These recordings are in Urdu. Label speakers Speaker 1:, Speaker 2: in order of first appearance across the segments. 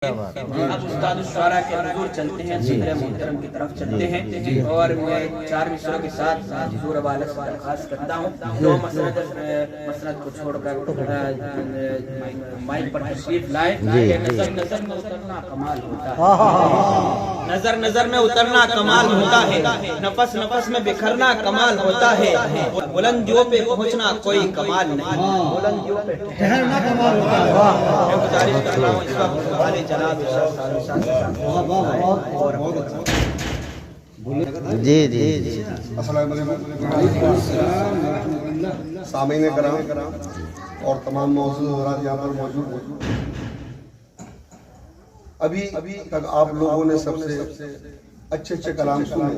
Speaker 1: اب استاد الشعراء کے حضور چلتے ہیں، صدر محترم کی طرف چلتے ہیں اور میں 4 مصروں کے ساتھ حضور والا سے درخواست کرتا ہوں دو مسند کو چھوڑ کر مائک پر تشریف لائے کہ نظر نظر میں اترنا کمال ہوتا ہے، نظر نظر میں اترنا کمال ہوتا ہے، نفس نفس میں بکھرنا کمال ہوتا ہے، بلندیوں پہ پہنچنا کوئی کمال نہیں، بلندیوں پہ ٹھہرنا کمال ہوتا ہے۔ میں گزارش کرتا ہوں اس وقت ہمارے جناب
Speaker 2: جی جی جی
Speaker 3: السلام علیکم سامعین کرام اور تمام موجود حضرات یہاں پر موجود ہیں۔ ابھی تک آپ لوگوں نے سب سے اچھے کلام سنے،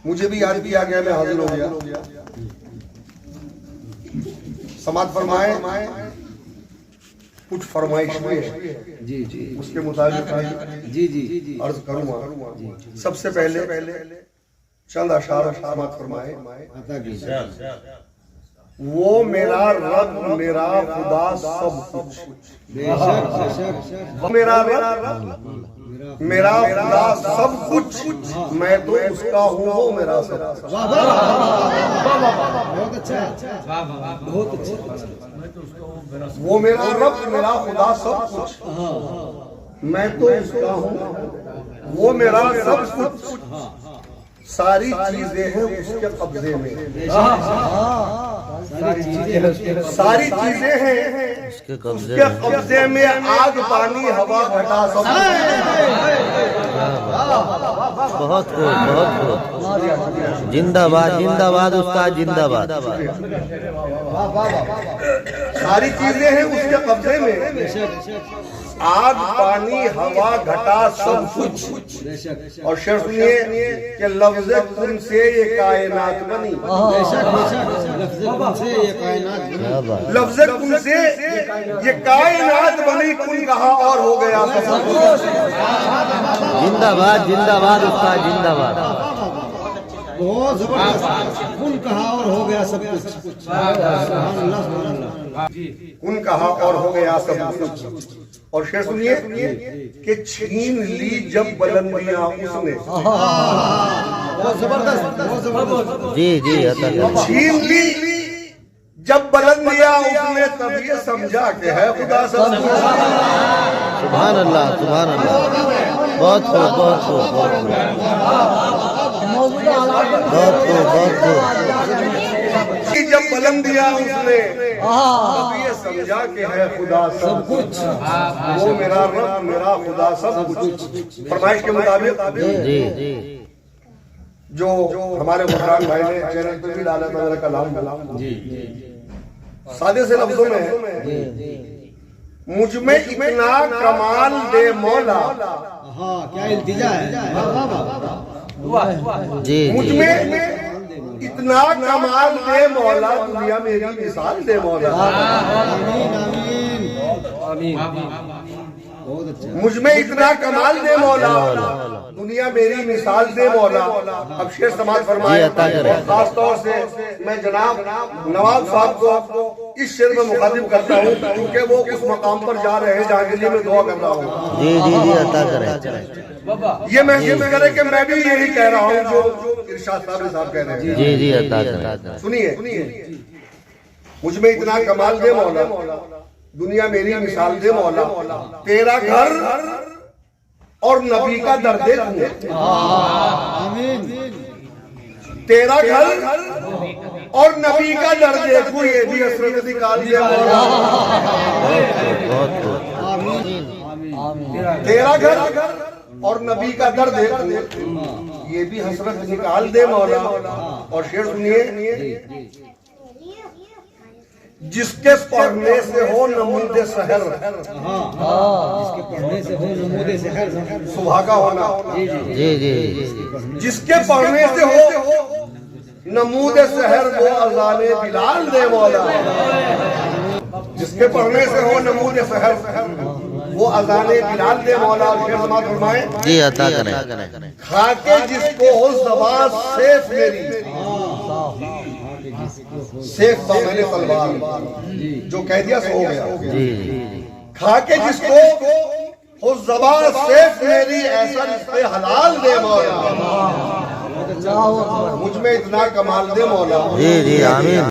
Speaker 3: مجھے بھی یاد کیا گیا، میں حاضر ہو گیا۔ سماعت فرمائے، کچھ فرمائشیں جی جی اس کے مطابق جی جی عرض کروں گا۔ سب سے پہلے چند اشعار سماعت فرمائے۔ وہ میرا رب میرا خدا سب کچھ، وہ میرا رب میرا خدا سب کچھ، میں تو اس کا ہوں وہ میرا سب کچھ۔ بہت اچھا، بہت اچھا۔ وہ میرا رب میرا خدا سب کچھ، میں تو اس کا ہوں وہ میرا سب کچھ، ساری چیزیں ہیں اس کے قبضے میں، ساری چیزیں ہیں اس کے قبضے میں، آگ پانی ہوا گھٹا سب
Speaker 2: بہت خوب بہت خوب، زندہ باد زندہ باد استاد زندہ باد۔
Speaker 3: ساری چیزیں ہیں اس کے قبضے میں، آگ پانی ہوا گھٹا سب کچھ۔ اور شعر سنیے کہ لفظ کن سے یہ کائنات بنی، لفظ کن سے یہ کائنات بنی، کن کہا اور ہو گیا سب کچھ۔
Speaker 2: زندہ باد زندہ باد استاد زندہ باد۔
Speaker 4: بہت زبردست، کن کہا اور ہو گیا سب کچھ،
Speaker 3: کن کہا اور ہو گیا سب کچھ۔ اور شعر سنیے کہ چھین لی جب بلندیاں اس نے،
Speaker 4: بہت زبردست، بہت زبردست،
Speaker 2: جی جی عطا کریں۔
Speaker 3: چھین لی جب بلندیاں اس نے، تب یہ سمجھا کہ ہے خدا سب کچھ۔
Speaker 2: سبحان اللہ سبحان اللہ، بہت خوب بہت خوب بہت خوب بہت خوب بہت خوب۔
Speaker 3: جب بلندیاں اس نے، تب یہ سمجھا کہ ہے خدا سب کچھ، وہ میرا رب میرا خدا سب کچھ۔ فرمائش کے مطابق
Speaker 2: جی جی
Speaker 3: جو ہمارے غفران بھائی نے چینل پہ بھی ڈالا تھا میرا کلام، سادے سے لفظوں میں ہے، مجھ میں اتنا کمال دے مولا،
Speaker 4: ہاں کیا التجا ہے،
Speaker 2: جی
Speaker 3: مجھ میں اتنا کمال دے مولا، دنیا میری مثال دے مولا۔
Speaker 4: آمین آمین آمین، بہت اچھا۔
Speaker 3: مجھ میں اتنا کمال دے مولا، دنیا میری مثال دے مولا۔ اب شعر سماعت فرمائے، اور خاص طور سے میں جناب نواب صاحب کو اس شعر میں مخاطب کرتا ہوں کیونکہ وہ اس مقام پر جا رہے ہیں جہاں کے لیے میں دعا کر رہا ہوں۔
Speaker 2: جی جی جی عطا کریں۔
Speaker 3: یہ محسوس کرے کہ میں بھی یہی کہہ رہا ہوں جو ارشاد صاحب کہہ رہے ہیں۔
Speaker 2: جی جی عطا کریں۔
Speaker 3: سنیے، مجھ میں اتنا کمال دے مولا، دنیا میری مثال دے مولا، تیرا گھر اور نبی کا در دیکھوں، تیرا گھر اور نبی کا در دیکھوں، یہ بھی حسرت نکال دے مولا۔
Speaker 2: بہت خوب،
Speaker 3: تیرا گھر اور نبی کا در دیکھوں، یہ بھی حسرت نکال دے مولا۔ اور شعر سنیے، جس کے پڑھنے سے ہو نمود سحر،
Speaker 4: جس کے پڑھنے سے ہو نمود سحر،
Speaker 3: صبح کا ہونا،
Speaker 2: جی جی
Speaker 3: جس کے پڑھنے سے ہو نمود سحر، وہ اذان بلال دے مولا۔ جس کے پڑھنے سے ہو نمود سحر، وہ اذان بلال دے مولا۔ شعر سماعت فرمائے،
Speaker 2: جی عطا کریں۔
Speaker 3: خاکے جس کو ہو زبان سیف میری، سیف تھا میں نے تلوار، جو کہہ دیا سو ہو گیا۔ کھا کے جس کو خود زبان سیف میری ایسا اس پہ حلال دے مولا، مجھ میں اتنا کمال دے مولا۔
Speaker 2: جی جی آمین۔